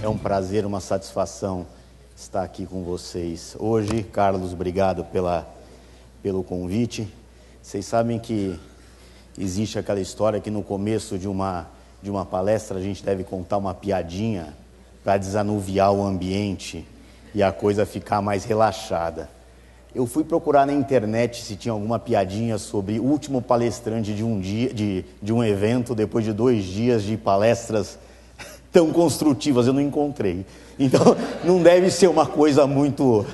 É um prazer, uma satisfação estar aqui com vocês hoje. Carlos, obrigado pelo convite. Vocês sabem que existe aquela história que no começo de uma palestra a gente deve contar uma piadinha para desanuviar o ambiente e a coisa ficar mais relaxada. Eu fui procurar na internet se tinha alguma piadinha sobre o último palestrante de um dia, de um evento, depois de 2 dias de palestras tão construtivas, eu não encontrei. Então, não deve ser uma coisa muito...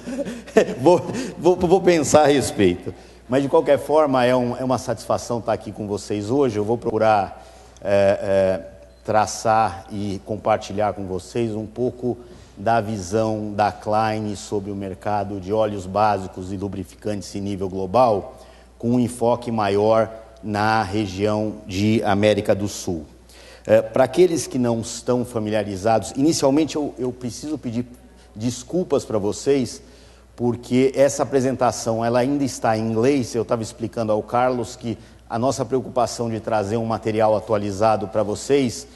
vou pensar a respeito. Mas, de qualquer forma, é uma satisfação estar aqui com vocês hoje. Eu vou procurar traçar e compartilhar com vocês um pouco da visão da Klein sobre o mercado de óleos básicos e lubrificantes em nível global, com um enfoque maior na região de América do Sul. Para aqueles que não estão familiarizados, inicialmente eu preciso pedir desculpas para vocês, porque essa apresentação ela ainda está em inglês. Eu estava explicando ao Carlos que a nossa preocupação de trazer um material atualizado para vocês,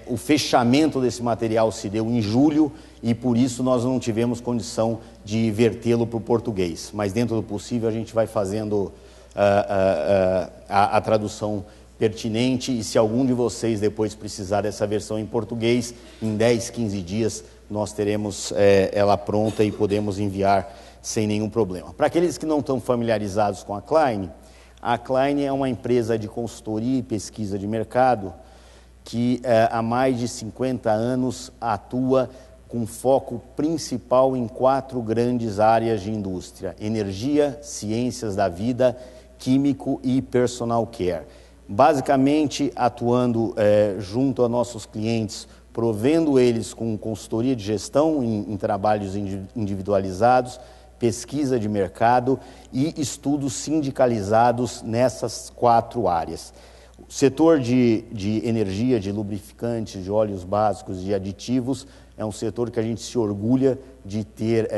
o fechamento desse material se deu em julho e por isso nós não tivemos condição de vertê-lo para o português. Mas dentro do possível a gente vai fazendo a tradução pertinente, e se algum de vocês depois precisar dessa versão em português, em 10, 15 dias nós teremos ela pronta e podemos enviar sem nenhum problema. Para aqueles que não estão familiarizados com a Klein é uma empresa de consultoria e pesquisa de mercado que há mais de 50 anos atua com foco principal em 4 grandes áreas de indústria: energia, ciências da vida, químico e personal care. Basicamente atuando junto a nossos clientes, provendo eles com consultoria de gestão em trabalhos individualizados, pesquisa de mercado e estudos sindicalizados nessas 4 áreas. O setor de energia, de lubrificantes, de óleos básicos e aditivos é um setor que a gente se orgulha de ter,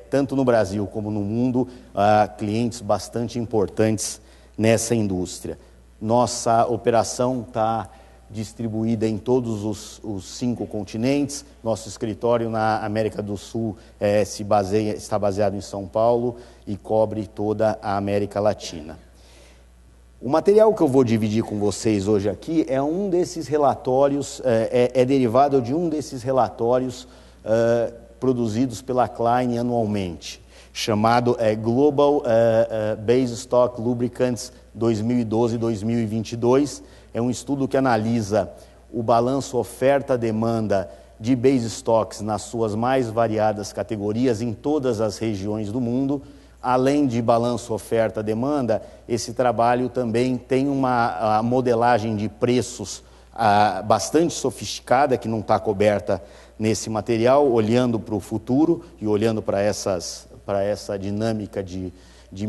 tanto no Brasil como no mundo, clientes bastante importantes nessa indústria. Nossa operação está distribuída em todos os 5 continentes. Nosso escritório na América do Sul está baseado em São Paulo e cobre toda a América Latina. O material que eu vou dividir com vocês hoje aqui é um desses relatórios, derivado de um desses relatórios produzidos pela Klein anualmente, chamado Global Base Stock Lubricants 2012-2022. É um estudo que analisa o balanço oferta-demanda de base stocks nas suas mais variadas categorias em todas as regiões do mundo. Além de balanço oferta-demanda, esse trabalho também tem uma modelagem de preços bastante sofisticada, que não está coberta nesse material, olhando para o futuro e olhando para essa dinâmica de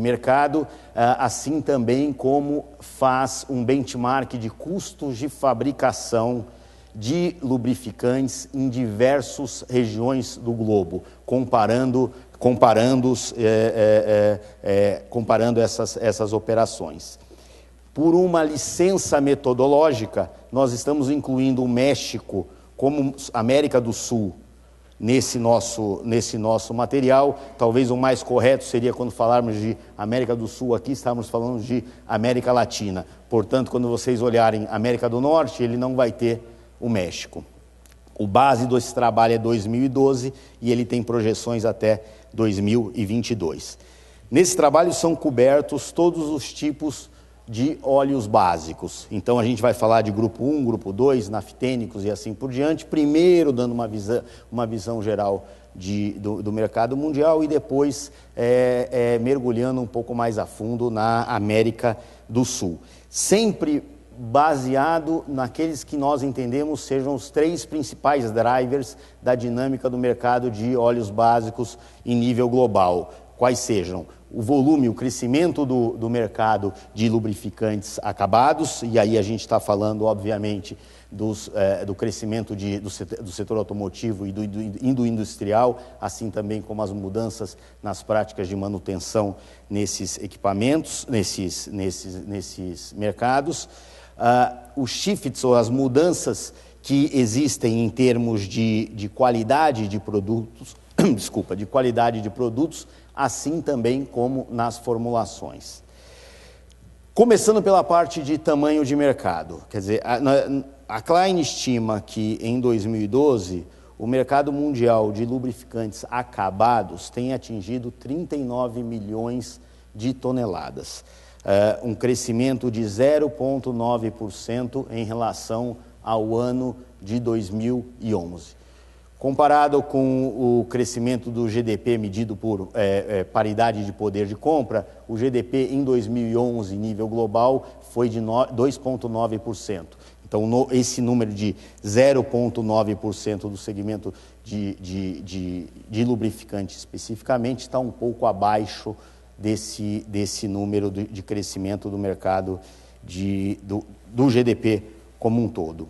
mercado, assim também como faz um benchmark de custos de fabricação de lubrificantes em diversas regiões do globo, comparando essas operações. Por uma licença metodológica, nós estamos incluindo o México como América do Sul nesse nosso material. Talvez o mais correto seria, quando falarmos de América do Sul aqui, estamos falando de América Latina. Portanto, quando vocês olharem América do Norte, ele não vai ter o México. O base desse trabalho é 2012 e ele tem projeções até 2022. Nesse trabalho são cobertos todos os tipos de óleos básicos. Então a gente vai falar de grupo 1, grupo 2, naftênicos e assim por diante, primeiro dando uma visão geral do mercado mundial e depois mergulhando um pouco mais a fundo na América do Sul. Sempre baseado naqueles que nós entendemos sejam os 3 principais drivers da dinâmica do mercado de óleos básicos em nível global: quais sejam o volume, o crescimento do mercado de lubrificantes acabados, e aí a gente está falando, obviamente, do crescimento do setor automotivo e do industrial, assim também como as mudanças nas práticas de manutenção nesses equipamentos, nesses mercados. Os shifts, ou as mudanças que existem em termos de qualidade de produtos, de qualidade de produtos, assim também como nas formulações. Começando pela parte de tamanho de mercado, quer dizer, a Klein estima que em 2012 o mercado mundial de lubrificantes acabados tem atingido 39 milhões de toneladas, um crescimento de 0,9% em relação ao ano de 2011. Comparado com o crescimento do GDP medido por paridade de poder de compra, o GDP em 2011, nível global, foi de 2,9%. Então, esse número de 0,9% do segmento de lubrificante especificamente está um pouco abaixo desse número de crescimento do mercado do GDP como um todo.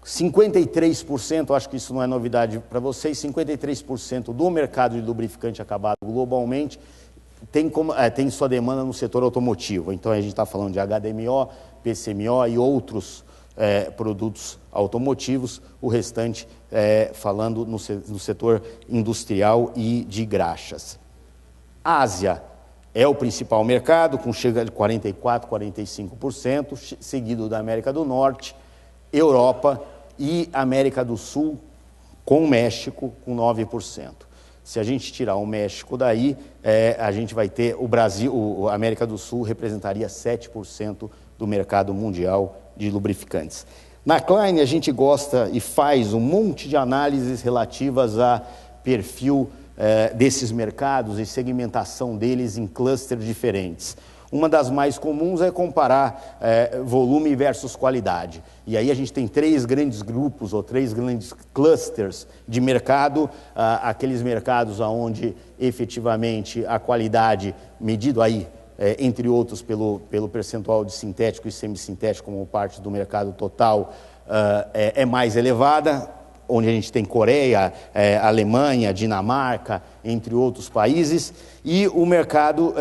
53%, acho que isso não é novidade para vocês, 53% do mercado de lubrificante acabado globalmente tem sua demanda no setor automotivo. Então, a gente está falando de HDMO, PCMO e outros produtos automotivos, o restante falando no setor industrial e de graxas. A Ásia é o principal mercado, com chega de 44%, 45%, seguido da América do Norte, Europa e América do Sul, com o México, com 9%. Se a gente tirar o México daí, a gente vai ter o Brasil, a América do Sul representaria 7% do mercado mundial de lubrificantes. Na Klein, a gente gosta e faz um monte de análises relativas a perfil desses mercados e segmentação deles em clusters diferentes. Uma das mais comuns é comparar volume versus qualidade. E aí a gente tem 3 grandes grupos ou 3 grandes clusters de mercado, aqueles mercados onde efetivamente a qualidade, medido aí, entre outros pelo percentual de sintético e semissintético como parte do mercado total, é mais elevada, onde a gente tem Coreia, Alemanha, Dinamarca, entre outros países, e o mercado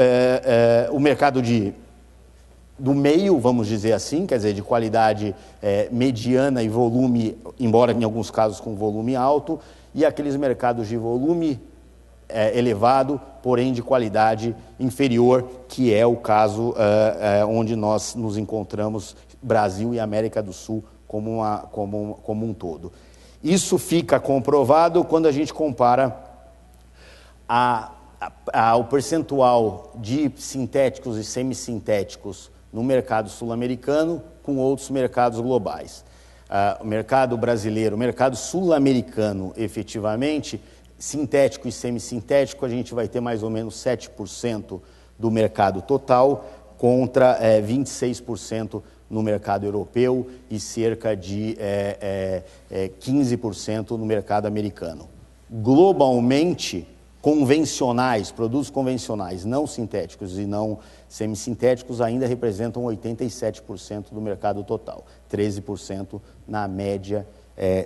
do meio, vamos dizer assim, quer dizer, de qualidade mediana e volume, embora em alguns casos com volume alto, e aqueles mercados de volume elevado, porém de qualidade inferior, que é o caso onde nós nos encontramos, Brasil e América do Sul como um todo. Isso fica comprovado quando a gente compara o percentual de sintéticos e semissintéticos no mercado sul-americano com outros mercados globais. O mercado brasileiro, o mercado sul-americano, efetivamente, sintético e semissintético, a gente vai ter mais ou menos 7% do mercado total contra 26% no mercado europeu e cerca de 15% no mercado americano. Globalmente, produtos convencionais, não sintéticos e não semissintéticos, ainda representam 87% do mercado total, 13% na média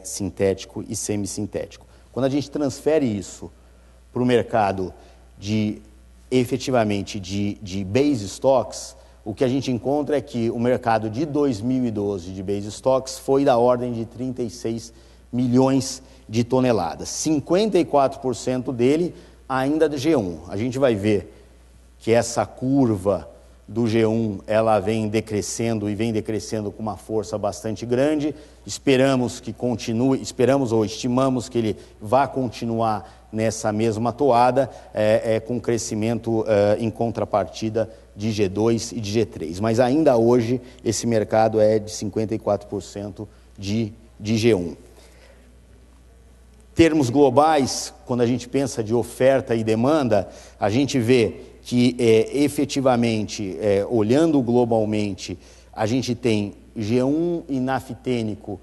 sintético e semissintético. Quando a gente transfere isso para o mercado efetivamente de base stocks, o que a gente encontra é que o mercado de 2012 de base stocks foi da ordem de 36 milhões de toneladas. 54% dele ainda do G1. A gente vai ver que essa curva do G1 ela vem decrescendo com uma força bastante grande. Esperamos que continue, estimamos que ele vá continuar nessa mesma toada, com crescimento em contrapartida de G2 e de G3. Mas ainda hoje esse mercado é de 54% de G1. Termos globais, quando a gente pensa de oferta e demanda, a gente vê que efetivamente, olhando globalmente, a gente tem G1 e naftênico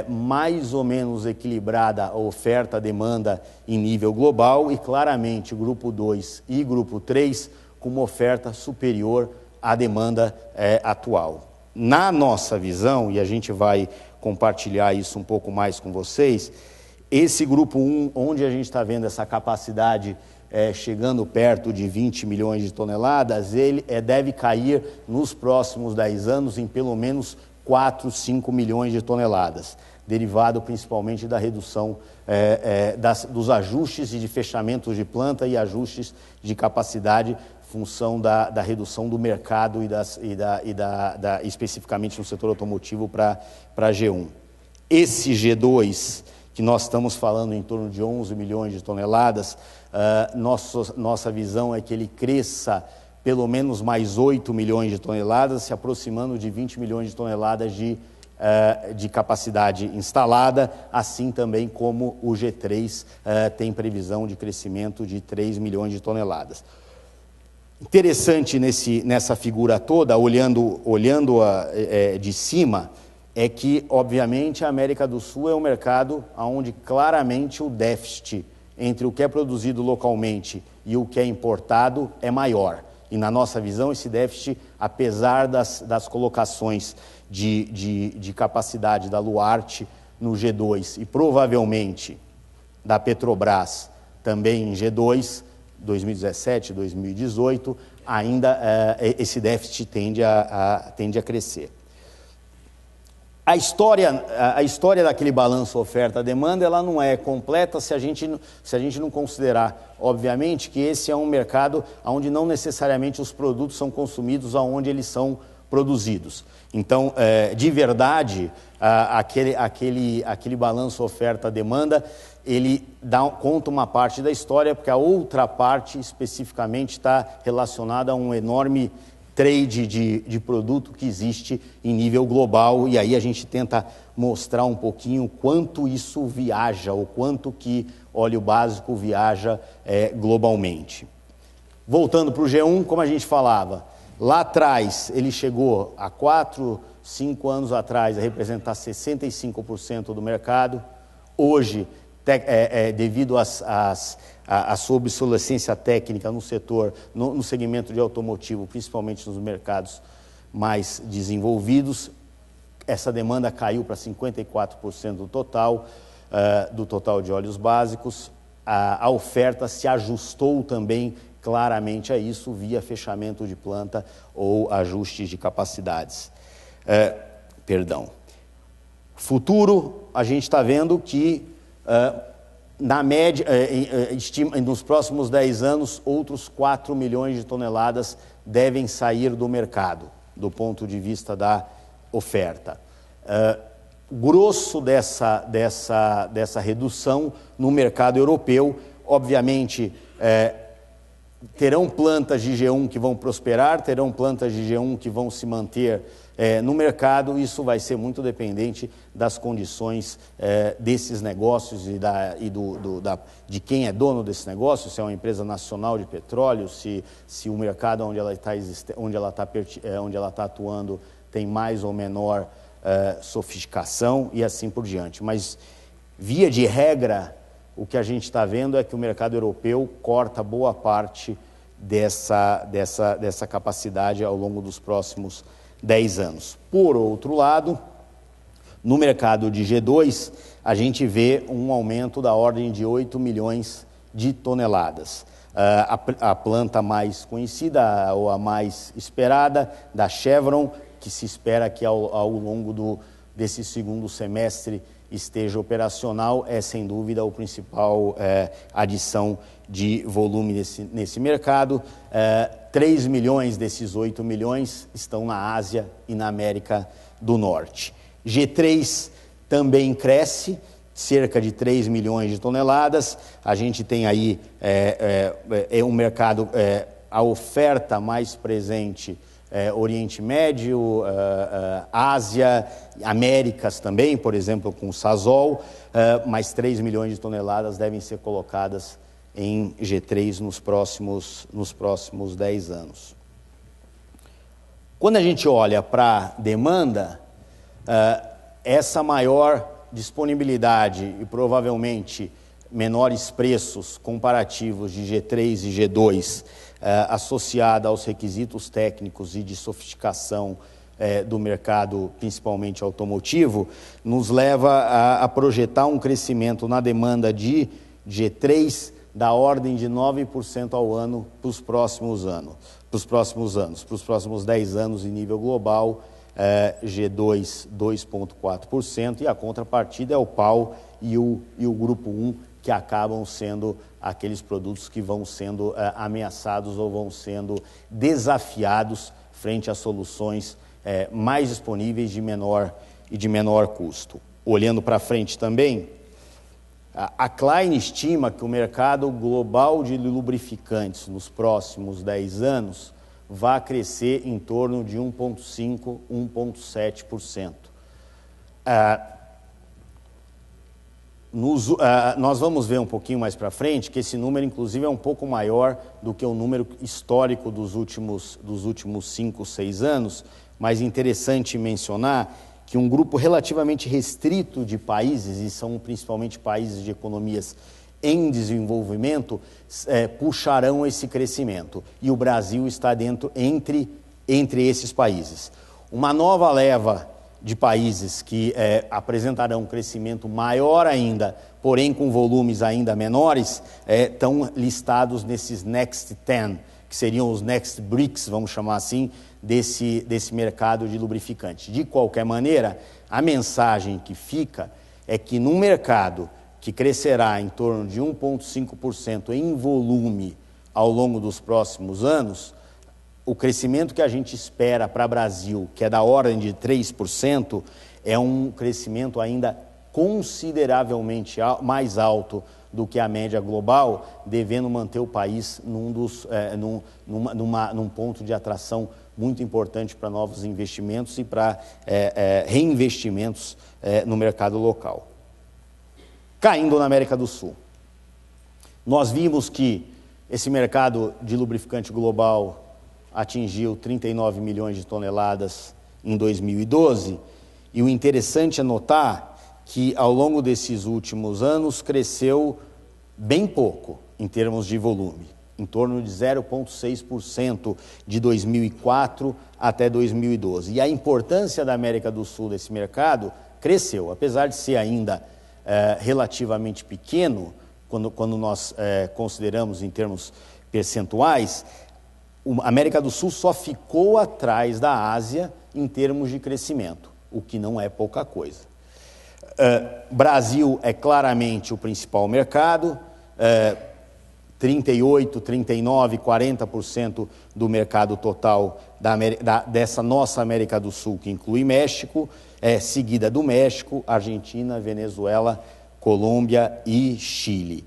mais ou menos equilibrada a oferta, a demanda em nível global e claramente grupo 2 e grupo 3 com uma oferta superior à demanda atual. Na nossa visão, e a gente vai compartilhar isso um pouco mais com vocês, esse grupo 1, onde a gente está vendo essa capacidade chegando perto de 20 milhões de toneladas, ele deve cair nos próximos 10 anos em pelo menos 4, 5 milhões de toneladas, derivado principalmente da redução dos ajustes e de fechamentos de planta e ajustes de capacidade, função da redução do mercado especificamente no setor automotivo para G1. Esse G2, que nós estamos falando em torno de 11 milhões de toneladas, nossa visão é que ele cresça pelo menos mais 8 milhões de toneladas, se aproximando de 20 milhões de toneladas de capacidade instalada, assim também como o G3 tem previsão de crescimento de 3 milhões de toneladas. Interessante nessa figura toda, olhando de cima, é que, obviamente, a América do Sul é um mercado onde claramente o déficit entre o que é produzido localmente e o que é importado é maior. E, na nossa visão, esse déficit, apesar das colocações de capacidade da Luarte no G2 e provavelmente da Petrobras também em G2, 2017, 2018, ainda esse déficit tende a crescer. A história daquele balanço oferta-demanda, ela não é completa se a gente não considerar, obviamente, que esse é um mercado onde não necessariamente os produtos são consumidos aonde eles são produzidos. Então, de verdade, aquele balanço oferta-demanda, ele conta uma parte da história, porque a outra parte especificamente está relacionada a um enorme trade de produto que existe em nível global, e aí a gente tenta mostrar um pouquinho quanto isso viaja, ou quanto que óleo básico viaja globalmente. Voltando para o G1, como a gente falava, lá atrás ele chegou, há 4, 5 anos atrás, a representar 65% do mercado. Hoje, devido à sua obsolescência técnica no setor, no segmento de automotivo, principalmente nos mercados mais desenvolvidos, essa demanda caiu para 54% do total de óleos básicos. A oferta se ajustou também claramente a isso via fechamento de planta ou ajustes de capacidades. Futuro, a gente está vendo que na média, nos próximos 10 anos, outros 4 milhões de toneladas devem sair do mercado, do ponto de vista da oferta. Grosso dessa redução no mercado europeu, obviamente, terão plantas de G1 que vão prosperar, terão plantas de G1 que vão se manter no mercado. Isso vai ser muito dependente das condições desses negócios de quem é dono desse negócio, se é uma empresa nacional de petróleo, se o mercado onde ela está atuando tem mais ou menor sofisticação e assim por diante. Mas, via de regra, o que a gente está vendo é que o mercado europeu corta boa parte dessa capacidade ao longo dos próximos 10 anos. Por outro lado, no mercado de G2, a gente vê um aumento da ordem de 8 milhões de toneladas. A planta mais conhecida, ou a mais esperada, da Chevron, que se espera que ao longo desse segundo semestre esteja operacional, é sem dúvida a principal adição de volume nesse mercado. 3 milhões desses 8 milhões estão na Ásia e na América do Norte. G3 também cresce, cerca de 3 milhões de toneladas. A gente tem aí um mercado, a oferta mais presente, Oriente Médio, Ásia, Américas também, por exemplo, com o Sasol, mais 3 milhões de toneladas devem ser colocadas em G3 nos próximos 10 anos. Quando a gente olha para a demanda, essa maior disponibilidade e provavelmente menores preços comparativos de G3 e G2, associada aos requisitos técnicos e de sofisticação do mercado, principalmente automotivo, nos leva a projetar um crescimento na demanda de G3 da ordem de 9% ao ano para os próximos anos, para os próximos 10 anos em nível global, G2 2,4%, e a contrapartida é o pau e o grupo 1, que acabam sendo aqueles produtos que vão sendo ameaçados ou vão sendo desafiados frente a soluções mais disponíveis e de menor custo. Olhando para frente também, a Klein estima que o mercado global de lubrificantes nos próximos 10 anos vai crescer em torno de 1,5%, 1,7%. Nós vamos ver um pouquinho mais para frente que esse número, inclusive, é um pouco maior do que o número histórico dos últimos 5, 6 anos, mas interessante mencionar que um grupo relativamente restrito de países, e são principalmente países de economias em desenvolvimento, puxarão esse crescimento, e o Brasil está entre esses países. Uma nova leva de países que apresentarão um crescimento maior ainda, porém com volumes ainda menores, estão listados nesses Next 10, que seriam os Next BRICS, vamos chamar assim, desse mercado de lubrificante. De qualquer maneira, a mensagem que fica é que num mercado que crescerá em torno de 1,5% em volume ao longo dos próximos anos, o crescimento que a gente espera para o Brasil, que é da ordem de 3%, é um crescimento ainda consideravelmente mais alto do que a média global, devendo manter o país num ponto de atração muito importante para novos investimentos e para reinvestimentos no mercado local. Caindo na América do Sul, nós vimos que esse mercado de lubrificante global atingiu 39 milhões de toneladas em 2012, e o interessante é notar que ao longo desses últimos anos cresceu bem pouco em termos de volume, em torno de 0,6% de 2004 até 2012. E a importância da América do Sul desse mercado cresceu, apesar de ser ainda relativamente pequeno, quando nós consideramos em termos percentuais. A América do Sul só ficou atrás da Ásia em termos de crescimento, o que não é pouca coisa. Brasil é claramente o principal mercado, 38%, 39%, 40% do mercado total dessa nossa América do Sul, que inclui México, seguida do México, Argentina, Venezuela, Colômbia e Chile.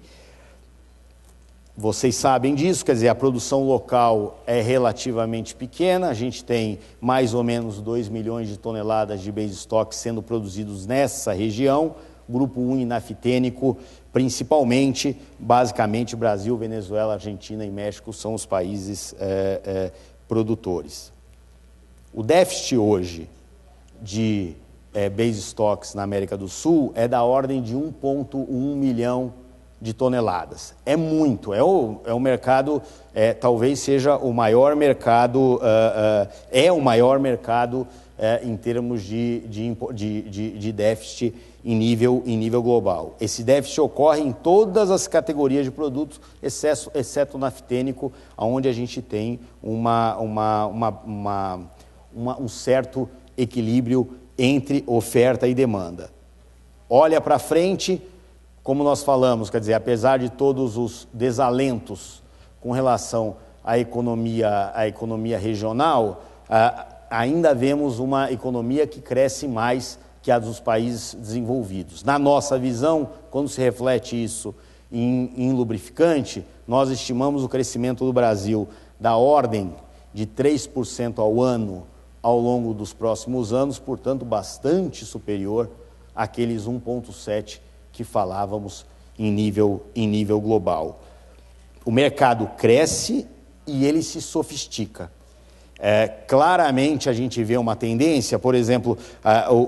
Vocês sabem disso, quer dizer, a produção local é relativamente pequena, a gente tem mais ou menos 2 milhões de toneladas de base stock sendo produzidos nessa região, grupo 1 e naftênico, principalmente, basicamente, Brasil, Venezuela, Argentina e México são os países produtores. O déficit hoje de base stocks na América do Sul é da ordem de 1,1 milhão de toneladas. É muito, é o mercado, talvez seja o maior mercado, o maior mercado em termos de déficit em nível global. Esse déficit ocorre em todas as categorias de produtos, exceto o naftênico, onde a gente tem um certo equilíbrio entre oferta e demanda. Olha para frente, como nós falamos, quer dizer, apesar de todos os desalentos com relação à economia regional, ainda vemos uma economia que cresce mais que a dos países desenvolvidos. Na nossa visão, quando se reflete isso em lubrificante, nós estimamos o crescimento do Brasil da ordem de 3% ao ano ao longo dos próximos anos, portanto, bastante superior àqueles 1,7% que falávamos em nível global. O mercado cresce e ele se sofistica. Claramente a gente vê uma tendência, por exemplo,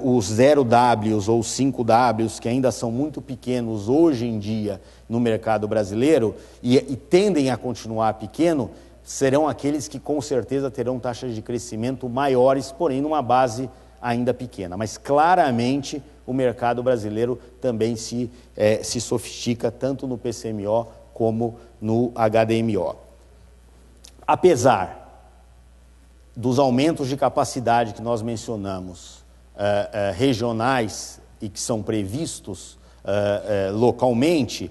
os 0Ws ou 5Ws, que ainda são muito pequenos hoje em dia no mercado brasileiro e tendem a continuar pequeno, serão aqueles que com certeza terão taxas de crescimento maiores, porém numa base ainda pequena. Mas claramente o mercado brasileiro também se sofistica tanto no PCMO como no HDMO. Apesar dos aumentos de capacidade que nós mencionamos, regionais e que são previstos localmente,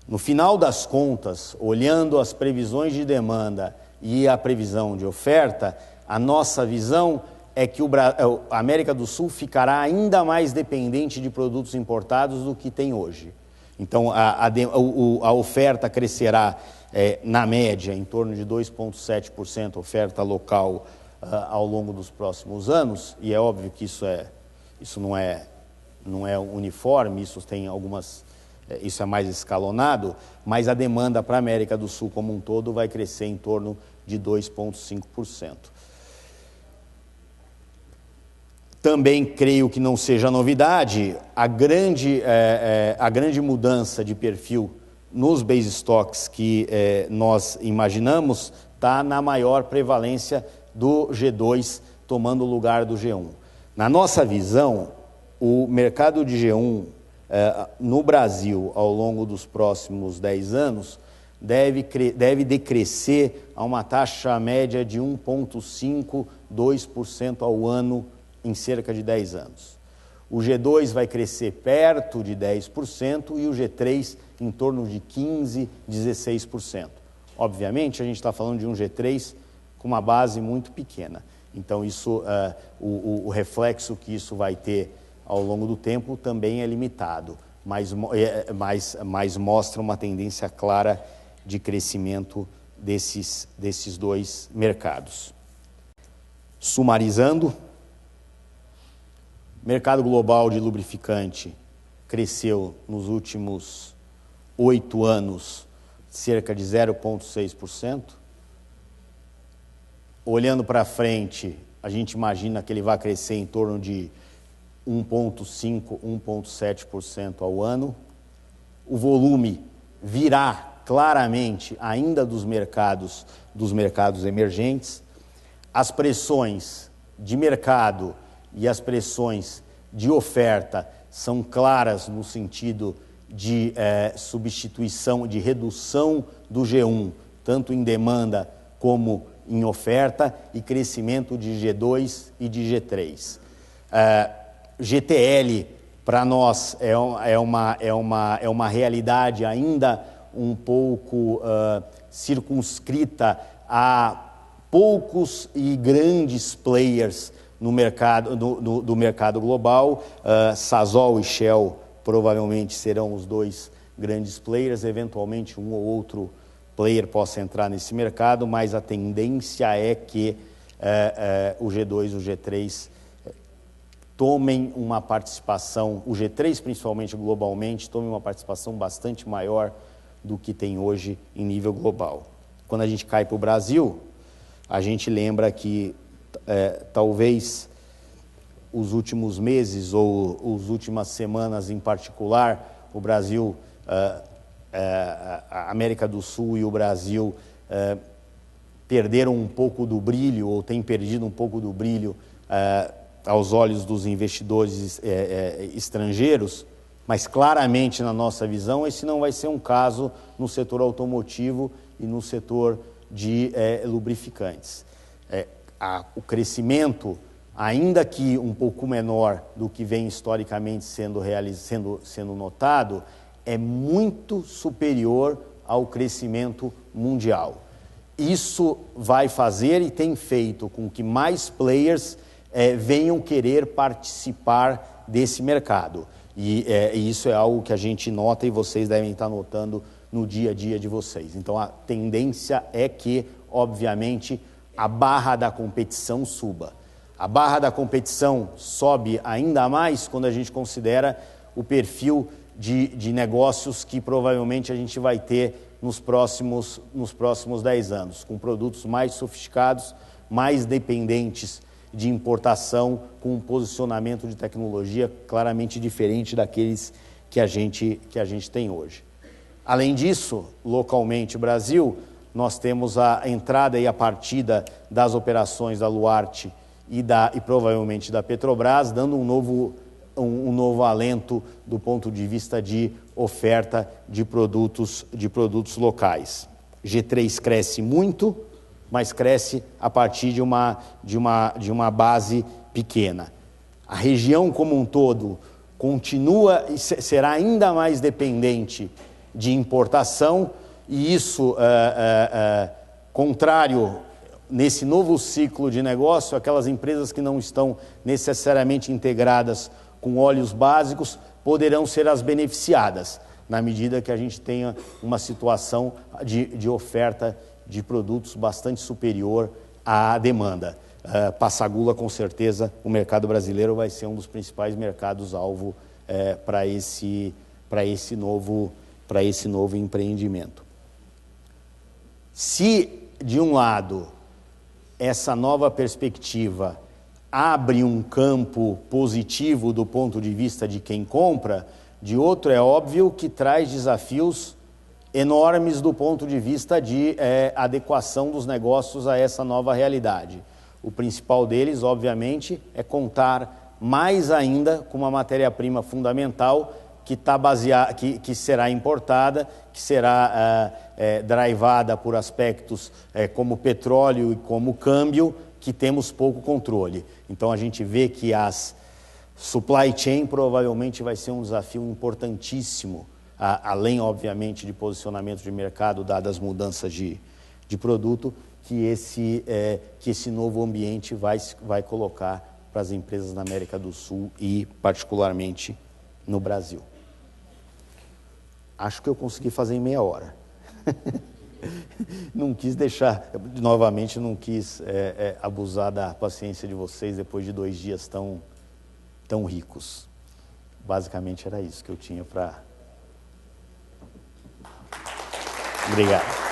no final das contas, olhando as previsões de demanda e a previsão de oferta, a nossa visão é que a América do Sul ficará ainda mais dependente de produtos importados do que tem hoje. Então, a oferta crescerá na média, em torno de 2,7% oferta local ao longo dos próximos anos, e é óbvio que isso não é uniforme, isso é mais escalonado, mas a demanda para a América do Sul como um todo vai crescer em torno de 2,5%. Também creio que não seja novidade, a grande mudança de perfil nos base stocks que nós imaginamos está na maior prevalência do G2 tomando o lugar do G1. Na nossa visão, o mercado de G1 no Brasil ao longo dos próximos 10 anos deve decrescer a uma taxa média de 1,5%, 2% ao ano em cerca de 10 anos. O G2 vai crescer perto de 10% e o G3 em torno de 15%, 16%. Obviamente, a gente está falando de um G3 com uma base muito pequena. Então, o reflexo que isso vai ter ao longo do tempo também é limitado, mas mostra uma tendência clara de crescimento desses dois mercados. Sumarizando, o mercado global de lubrificante cresceu nos últimos 8 anos cerca de 0,6%. Olhando para frente, a gente imagina que ele vai crescer em torno de 1,5%, 1,7% ao ano. O volume virá claramente ainda dos mercados emergentes. As pressões de mercado e as pressões de oferta são claras no sentido de substituição, de redução do G1, tanto em demanda como em oferta, e crescimento de G2 e de G3. GTL, para nós, é uma realidade ainda um pouco circunscrita a poucos e grandes players no mercado, do mercado global. Sasol e Shell provavelmente serão os dois grandes players, eventualmente um ou outro player possa entrar nesse mercado, mas a tendência é que o G2 e o G3 tomem uma participação, o G3 principalmente globalmente, tomem uma participação bastante maior do que tem hoje em nível global. Quando a gente cai para o Brasil, a gente lembra que talvez os últimos meses ou as últimas semanas em particular, o Brasil, a América do Sul e o Brasil perderam um pouco do brilho, ou têm perdido um pouco do brilho aos olhos dos investidores estrangeiros, mas claramente na nossa visão esse não vai ser um caso no setor automotivo e no setor de lubrificantes. O crescimento, ainda que um pouco menor do que vem historicamente sendo notado, é muito superior ao crescimento mundial. Isso vai fazer e tem feito com que mais players venham querer participar desse mercado. E isso é algo que a gente nota e vocês devem estar notando no dia a dia de vocês. Então, a tendência é que, obviamente, a barra da competição suba. A barra da competição sobe ainda mais quando a gente considera o perfil de negócios que provavelmente a gente vai ter nos próximos 10 anos, com produtos mais sofisticados, mais dependentes de importação, com um posicionamento de tecnologia claramente diferente daqueles que a gente tem hoje. Além disso, localmente, Brasil, nós temos a entrada e a partida das operações da Luarte e provavelmente da Petrobras, dando um novo alento do ponto de vista de oferta de produtos locais. G3 cresce muito, mas cresce a partir de uma base pequena. A região como um todo continua e será ainda mais dependente de importação, e isso, contrário, nesse novo ciclo de negócio, aquelas empresas que não estão necessariamente integradas com óleos básicos poderão ser as beneficiadas, na medida que a gente tenha uma situação de oferta de produtos bastante superior à demanda. Passagulo, com certeza, o mercado brasileiro vai ser um dos principais mercados-alvo para esse novo empreendimento. Se, de um lado, essa nova perspectiva abre um campo positivo do ponto de vista de quem compra, de outro é óbvio que traz desafios enormes do ponto de vista de adequação dos negócios a essa nova realidade. O principal deles, obviamente, é contar mais ainda com uma matéria-prima fundamental que será importada, que será drivada por aspectos como petróleo e como câmbio, que temos pouco controle. Então a gente vê que as supply chain provavelmente vai ser um desafio importantíssimo, além, obviamente, de posicionamento de mercado, dadas as mudanças de produto, que esse novo ambiente vai colocar para as empresas na América do Sul e, particularmente, no Brasil. Acho que eu consegui fazer em meia hora. Não quis deixar, novamente, não quis abusar da paciência de vocês depois de 2 dias tão ricos. Basicamente era isso que eu tinha para... Obrigado.